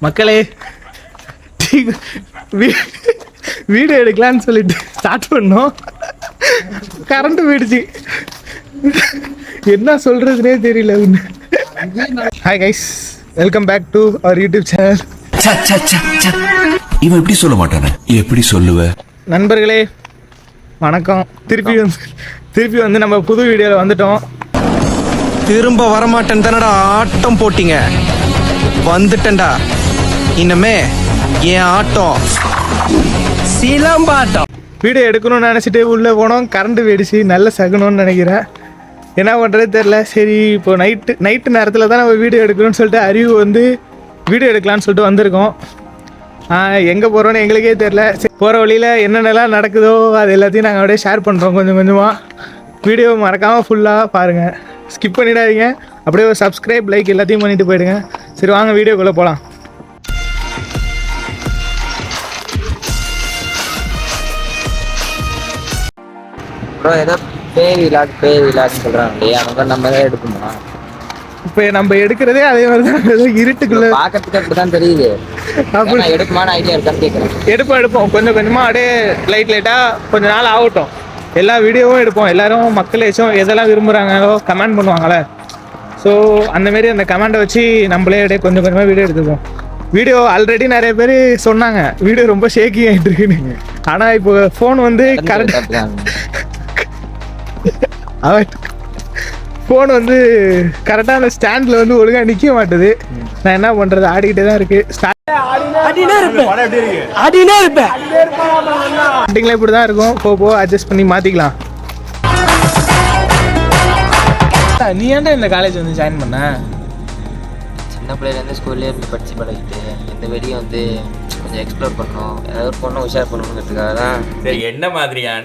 மக்களே வீடியோ எடுக்கலான்னு சொல்லிட்டு ஸ்டார்ட் பண்ணோம், கரண்ட் போயிடுச்சு. என்ன சொல்றதுனே தெரியல. Hi guys, welcome back to our YouTube channel. இவன் எப்படி சொல்ல மாட்டானே, எப்படி சொல்லுவ? நண்பர்களே வணக்கம். திருப்பி வந்து நம்ம புது வீடியோவில் வந்துட்டோம். திரும்ப வரமாட்டேன் தானடா ஆட்டம் போட்டீங்க, வந்துட்டேன்டா. இன்னமே என் ஆட்டம் சிலம்பாட்டம். வீடியோ எடுக்கணும்னு நினச்சிட்டு உள்ளே போனோம், கரண்ட் போயிடுச்சு. நல்ல சகுனம்னு நினைக்கிறேன், என்ன பண்ணுறது தெரில. சரி, இப்போ நைட்டு நேரத்தில் தான் நம்ம வீடியோ எடுக்கணும்னு சொல்லிட்டு அறிவு வந்து வீடியோ எடுக்கலான்னு சொல்லிட்டு வந்திருக்கோம். எங்கே போகிறோன்னு எங்களுக்கே தெரில. போகிற வழியில் என்னென்னலாம் நடக்குதோ அது எல்லாத்தையும் நாங்கள் அப்படியே ஷேர் பண்ணுறோம் கொஞ்சம் கொஞ்சமாக. வீடியோ மறக்காமல் ஃபுல்லாக பாருங்கள், ஸ்கிப் பண்ணிடாதீங்க. அப்படியே ஒரு சப்ஸ்கிரைப், லைக் எல்லாத்தையும் பண்ணிட்டு போயிடுங்க. சரி வாங்க வீடியோக்குள்ளே போகலாம். ப்ரோ ஏதோ பேய் விளாட் சொல்கிறாங்க இல்லையா, அந்த மாதிரி நம்ம தான் எடுக்கணுமா? இப்போ நம்ம எடுக்கிறதே அதே மாதிரி தான், ஏதோ இருட்டுக்குள்ளே பார்க்கறதுக்கு அப்படி தான் தெரியுது. அப்படி எடுக்குமான ஐடியா இருக்கான்னு கேட்குறேன். எடுப்போம் கொஞ்சம் கொஞ்சமாக, அப்படியே லைட்டாக கொஞ்சம் நாள் ஆகட்டும். எல்லா வீடியோவும் எடுப்போம். எல்லோரும் மக்கள் ஏச்சும் எதெல்லாம் விரும்புகிறாங்களோ கமெண்ட் பண்ணுவாங்களே. ஸோ அந்தமாரி அந்த கமெண்டை வச்சு நம்மளே அப்படியே கொஞ்சம் கொஞ்சமாக வீடியோ எடுத்துப்போம். வீடியோ ஆல்ரெடி நிறைய பேர் சொன்னாங்க வீடியோ ரொம்ப ஷேக்கி ஆகிட்டு இருக்குன்னு. ஆனால் இப்போ ஃபோன் வந்து ஃபோன் வந்து கரெக்டாக அந்த ஸ்டாண்டில் வந்து ஒழுங்காக நிற்க மாட்டுது. நான் என்ன பண்ணுறது, ஆடிக்கிட்டே தான் இருக்குது. ஸ்டார்டிங்கில் இப்படி தான் இருக்கும், போ அட்ஜஸ்ட் பண்ணி மாற்றிக்கலாம். நீ ஏன்டா இந்த காலேஜ் வந்து ஜாயின் பண்ண? சின்ன பிள்ளைலேருந்து ஸ்கூல்லேயே இருந்து படித்து பழகிட்டு இந்த வெளியே வந்து கொஞ்சம் எக்ஸ்ப்ளோர் பண்ணணும், ஏதாவது ஒரு பொண்ணை உஷார் பண்ணணுங்கிறதுக்காக தான். சரி, என்ன மாதிரியான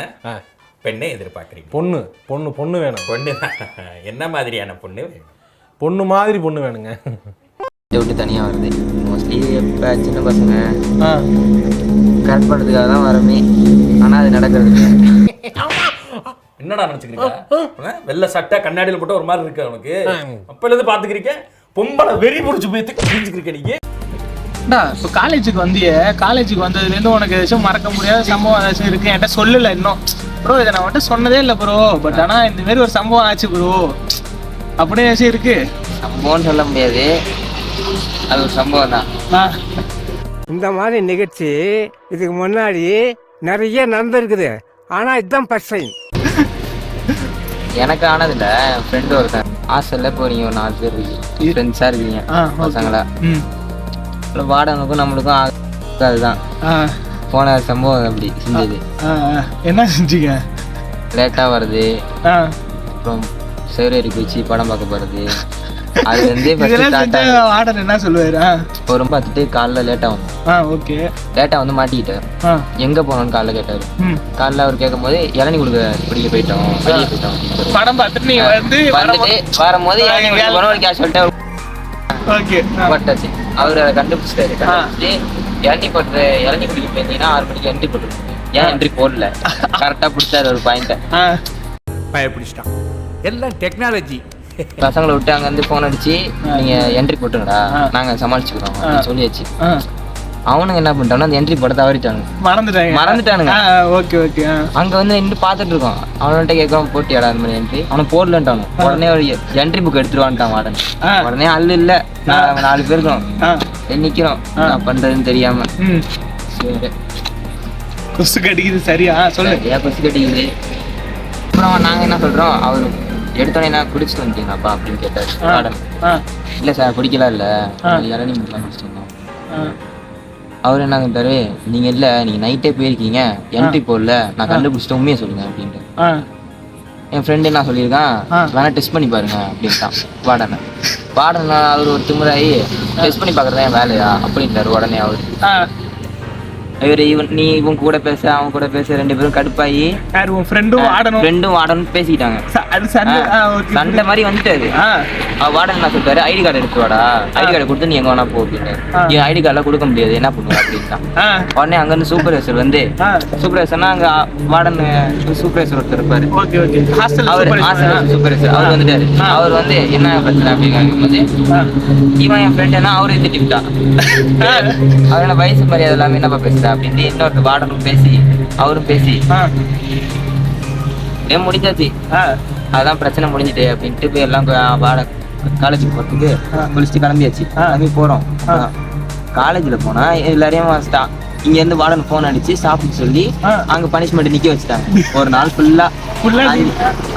பெண்ணை எதிர்பார்க்குறீங்க? பொண்ணு வேணும். பொண்ணு என்ன மாதிரியான பொண்ணு வேணும்? பொண்ணு மாதிரி பொண்ணு வேணுங்க. விட்டு தனியாக வருது மோஸ்ட்லி. இப்போ சின்ன பசங்க கரெக்ட் பண்ணுறதுக்காக தான் வரமே, ஆனால் அது நடக்கிறது. என்னடா நினச்சிக்கிறீங்க? வெள்ளை சட்டை கண்ணாடியில் போட்டு ஒரு மாதிரி இருக்கு அவனுக்கு. அப்போலேருந்து பார்த்துக்கிறீங்க, பொம்பளை வெறி பிடிச்சி போய் தெரிஞ்சுக்கிறீங்க நீங்கள். இப்போ காலேஜுக்கு காலேஜுக்கு வந்ததுலேருந்து உனக்கு ஏதாச்சும் மறக்க முடியாத சம்பவம் ஏதாச்சும் இருக்குது? என்கிட்ட சொல்லலை இன்னும். ப்ரோ இதை நான் வந்துட்டு சொன்னதே இல்லை ப்ரோ, பட் ஆனால் இந்தமாரி ஒரு சம்பவம் ஆச்சு ப்ரோ அப்படியே ஏதாச்சும் இருக்குது? சம்பவம்னு சொல்ல முடியாது, அது ஒரு சம்பவம் தான். இந்த மாதிரி நிகழ்ச்சி இதுக்கு முன்னாடி நிறைய நடந்திருக்குது, ஆனால் இதுதான் ஃபர்ஸ்ட் டைம். எனக்கு ஆனதில்ல, என் ஃப்ரெண்டு ஒருத்தன் ஹாஸ்டலில் போறீங்க, ஒரு 4 பேர் இருக்கு, ஃப்ரெண்ட்ஸாக இருக்கீங்க பசங்களா. வாடனுக்கும் நம்மளுக்கும் அதுதான் போன சம்பவம். அப்படி செஞ்சது என்ன செஞ்சீங்க? லேட்டாக வருது, அப்புறம் சேவரேரிக்கு வச்சு படம் பார்க்க போகிறது. அது வந்து வார்டன் என்ன சொல்லுவாரு, ஒரு பார்த்துட்டு காலைல லேட்டாக வந்து ஓகே லேட்டாக வந்து மாட்டிக்கிட்டார். எங்கே போனோன்னு காலைல கேட்டார். காலைல அவர் கேட்கும் போது இளநீ கொடுக்க வெளியே போயிட்டோம் படம் பார்த்துட்டு நீ வந்துட்டு வரும்போது ஒரு கேஷ் சொல்லிட்டு பட்டாச்சு. அவர் அதை கண்டுபிடிச்சிட்டாரு. இளநீ குடிக்க போயிருந்தீங்கன்னா 6 மணிக்கு என்ட்ரி போட்டுருக்கோம். ஏன் என்ட்ரி போடல, கரெக்டாக பிடிச்சாரு ஒரு பாயிண்ட்டை. பயப்பிடிச்சிட்டான். எல்லாம் டெக்னாலஜி. பசங்களை விட்டு அங்கே வந்து ஃபோன் அடிச்சு நீங்கள் என்ட்ரி போட்டுங்கடா, நாங்கள் சமாளிச்சுக்கிறோம் அப்படின்னு சொல்லியாச்சு. அவனுங்க என்ன பண்ணிட்டானு அந்த என்ட்ரி போட தவறிட்டானுங்க, மறந்துட்டானுங்க. Okay okay. அங்கே வந்து நின்று பார்த்துட்டு இருக்கோம். அவன்கிட்ட கேட்கறோம் போட்டியாடா அந்த மாதிரி என்ட்ரி. அவன் போடலன்ட்டானு உடனே ஒரு என்ட்ரி புக் எடுத்துருவான்ட்டான் வாடன். உடனே அல்ல இல்லை, நான் 4 பேர் இருக்கோம், நிற்கிறோம், நான் பண்ணுறதுன்னு தெரியாம. சரி கொசு கடிக்குது. சரியா சொல்லு. ஏன் கொசு கடிக்குது? அப்புறம் நாங்கள் என்ன சொல்கிறோம், அவர் எடுத்தோடனே நான் குடிச்சிட்டு வந்துட்டீங்களாப்பா அப்படின்னு கேட்டார் வாடன். இல்லை சார் குடிக்கலாம், இல்லை இளநீ மட்டும் குடிச்சிட்டு வந்தோம். அவர் என்ன கேட்டாரு, நீங்கள் இல்லை நீங்கள் நைட்டே போயிருக்கீங்க, என்ட்ரி போடல, நான் கண்டுபிடிச்சிட்டு உண்மையை சொல்லுங்க அப்படின்ட்டு. என் ஃப்ரெண்டு என்ன சொல்லியிருக்கான், வேணா டெஸ்ட் பண்ணி பாருங்க அப்படின்ட்டான் வாடனை. அவர் ஒரு திமுறாயி டெஸ்ட் பண்ணி பார்க்குறதா என் வேலையா அப்படின்ட்டாரு. உடனே அவர் இவன் கூட பேச அவன் கூட பேச 2 பேரும் கடுப்பாயி யார் உன் ஃப்ரெண்டும் ஆடணும் ஃப்ரெண்டும் வாடனும் பேசிக்கிட்டாங்க. அது சண்டை ஓகே சண்டை மாதிரி வந்துட்டாரு. வார்டன் என்ன சொல்லிட்டாரு, ஐடி கார்டு எடுத்து வாடா, ஐடி கார்டு கொடுத்து நீ எங்க வேணா போ அப்படின்னு. என் ஐடி கார்டெலாம் கொடுக்க முடியாது, என்ன பண்ணுவா அப்படின்னா. உடனே அங்க இருந்து சூப்பர்வைசர் வந்து சூப்பர்வைசர்னா அங்க வார்டன் சூப்பர்வைசர் ஒருத்தர் இருப்பாரு. ஓகே ஓகே ஹாஸ்டல் அவர் சூப்பர்வைசர் அவர் வந்துட்டாரு. அவர் வந்து என்ன பிரச்சனை அப்படின்னு இவன் என் ஃப்ரெண்ட் என்ன அவரே திட்டிவிட்டான். அவர் என்ன வயசு மரியாதை எல்லாமே என்னப்பா பேசுறா அப்படின்ட்டு இன்னொரு வார்டனும் பேசி அவரும் பேசி ஏன் முடிஞ்சாச்சு. அதான் பிரச்சனை முடிஞ்சுட்டு அப்படின்ட்டு போய் எல்லாம் காலேஜுக்கு போறதுக்கு குளிச்சுட்டு கிளம்பியாச்சு. கிளம்பி போறோம். காலேஜ்ல போனா எல்லாரையும் இங்க இருந்து வார்டன் போன் அடிச்சு சாப்பிட்டு சொல்லி அங்க பனிஷ்மெண்ட் நிக்க வச்சுட்டாங்க. ஒரு நாள் ஃபுல்லா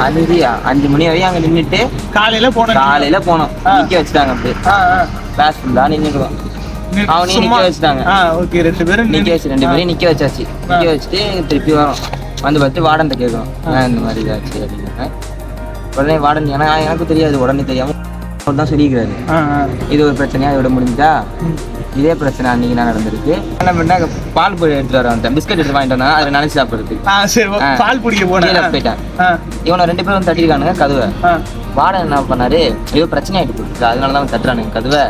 5 மணி வரையும் அங்க நின்னுட்டு காலையில போனோம் நிக்க வச்சுட்டாங்க. அப்படியே கிளாஸ் ஃபுல்லா நின்னுடுவோம். அவனையும் நிக்க வச்சுட்டாங்க. ஓகே 2 பேரும் நிக்க வச்சு 2 பேரையும் நிக்க வச்சாச்சு. நிக்க வச்சுட்டு திருப்பி வரோம். வந்து பார்த்து வார்டன் கேட்கும் இந்த மாதிரி இதாச்சு அப்படின்னு. உடனே வார்டன் எனக்கு தெரியாது, உடனே தெரியாம அவர் தான் சொல்லிக்கிறாரு இது ஒரு பிரச்சனையா இதோட முடிஞ்சா. இதே பிரச்சனை அன்னைக்கு நான் நடந்திருக்கு. என்ன பண்ணா பால் பொடி எடுத்துட்டு வரேன், பிஸ்கட் எடுத்து வாங்கிட்டு வந்தா அதை நினைச்சு சாப்பிடுறதுக்கு பால் குடிக்க போயிட்டேன். இவனை 2 பேரும் தட்டிருக்கானுங்க கதவை. வார்டன் என்ன பண்ணாரு, ஏதோ பிரச்சனை ஆயிட்டு போயிருக்கு, அதனாலதான் தட்டுறானுங்க கதவை.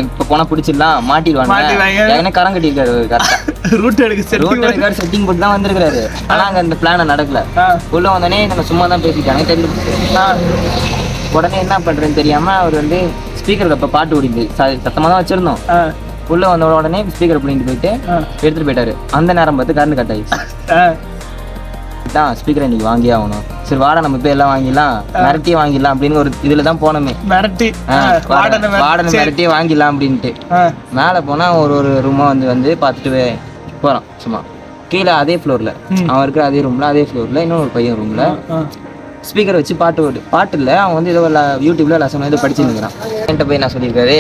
இப்ப போனா பிடிச்சிடலாம் மாட்டிடுவாங்க. கரம் கட்டிருக்காரு கரெக்டா. ரூட் எடுக்க செட்டிங் போட்டு தான் வந்திருக்காரு. ஆனா அங்க அந்த பிளான நடக்கல. உள்ள வந்தோடனே நம்ம சும்மா தான் பேசிட்டாங்க தெரிஞ்சு. உடனே என்ன பண்றேன்னு தெரியாம அவர் வந்து ஸ்பீக்கர் அப்ப பாட்டு ஓடிந்து சத்தமா தான் வச்சிருந்தோம். உள்ள வந்த உடனே ஸ்பீக்கர் பிடிங்கிட்டு போயிட்டு எடுத்துட்டு போயிட்டாரு. அந்த நேரம் பார்த்து கரண்ட் கட் ஆயிடுச்சு. ஸ்பீக்கர் இன்னைக்கு வாங்கியே ஆகணும். சரி வாடா நம்ம போய் எல்லாம் வாங்கிடலாம், மிரட்டியே வாங்கிடலாம் அப்படின்னு ஒரு இதுல தான் போனோமே. வாடனை மிரட்டியே வாங்கிடலாம் அப்படின்ட்டு மேல போனா ஒரு ரூமா வந்து பார்த்துட்டு போறோம். சும்மா கீழே அதே ஃப்ளோர்ல அவன் இருக்கிற அதே ரூம்ல அதே ஃப்ளோர்ல இன்னொரு பையன் ரூம்ல ஸ்பீக்கர் வச்சு பாட்டு இல்லை. அவன் வந்து ஏதோ யூடியூப்ல லெசன் ஏதோ படிச்சுருக்கிறான். என்கிட்ட போய் நான் சொல்லியிருக்காரு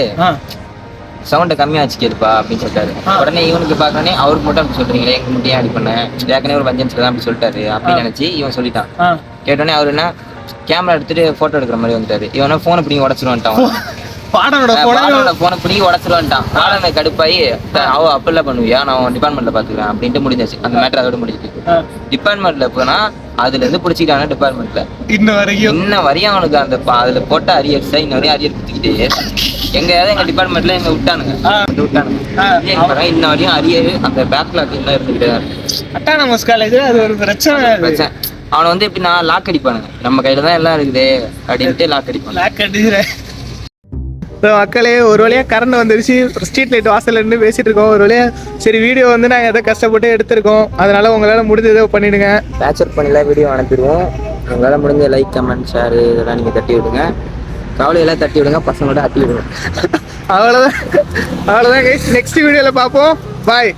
சவுண்டை கம்மியாக வச்சு கேட்பா அப்படின்னு சொல்லிட்டாரு. உடனே இவனுக்கு பார்க்கறனே அவருக்கு மட்டும் அப்படி சொல்றீங்களே, எங்க மட்டும் ஏன் அப்படி பண்ணேன், ஏற்கனவே ஒரு வஞ்சன்ஸ்ல தான் அப்படி சொல்லிட்டாரு அப்படின்னு நினைச்சு இவன் சொல்லிட்டான். கேட்டோடனே அவர் என்ன கேமரா எடுத்துட்டு போட்டோ எடுக்கிற மாதிரி வந்துட்டாரு. இவனை போனை பிடிங்கி உடச்சிருவான்ட்டான். போனை பிடிங்கி உடச்சிருவான்ட்டான். வாடனை கடுப்பாயி அப்பெல்லாம் பண்ணுவியா, நான் டிபார்ட்மெண்ட்ல பாத்துக்கிறேன் அப்படின்ட்டு முடிஞ்சாச்சு. அந்த மேட்டர் அதோட முடிஞ்சிட்டு டிபார்ட்மெண்ட்ல போனா அதுல இருந்து பிடிச்சிக்கிட்டான டிபார்ட்மெண்ட்ல இன்ன வரையும் அவனுக்கு அந்த அதுல போட்ட அரியர்ஸ் இன்ன வரையும் அரியர் குத்திக்கிட்டே எங்கயாவது எங்க டிபார்ட்மெண்ட்ல எங்க விட்டானுங்க. இன்ன வரையும் அரியர் அந்த பேக்லாக் இன்னும் இருந்துகிட்டே தான் இருக்கு. அவனை வந்து எப்படின்னா லாக் அடிப்பானுங்க, நம்ம கையில தான் எல்லாம் இருக்குது அப்படின்ட்டு லாக் அடிப்பாங்க. மக்களே ஒரு வழியாக கரண்ட் வந்துருச்சு. ஸ்ட்ரீட் லைட் வாசல்ல இருந்து பேசிட்டு இருக்கோம். ஒரு வழியாக சரி வீடியோ வந்து நாங்கள் எதை கஷ்டப்பட்டு எடுத்திருக்கோம், அதனால உங்களால் முடிஞ்சதை பண்ணிடுங்க. கேப்சர் பண்ணிலாம் வீடியோ அனுப்பிடுவோம். உங்களால் முடிஞ்ச லைக் கமெண்ட் ஷேர் இதெல்லாம் நீங்கள் தட்டி விடுங்க. கவலையெல்லாம் தட்டி விடுங்க, பசங்களோட தட்டி விடுங்க. அவ்வளோதான் கைஸ். நெக்ஸ்ட் வீடியோவில் பார்ப்போம். பாய்.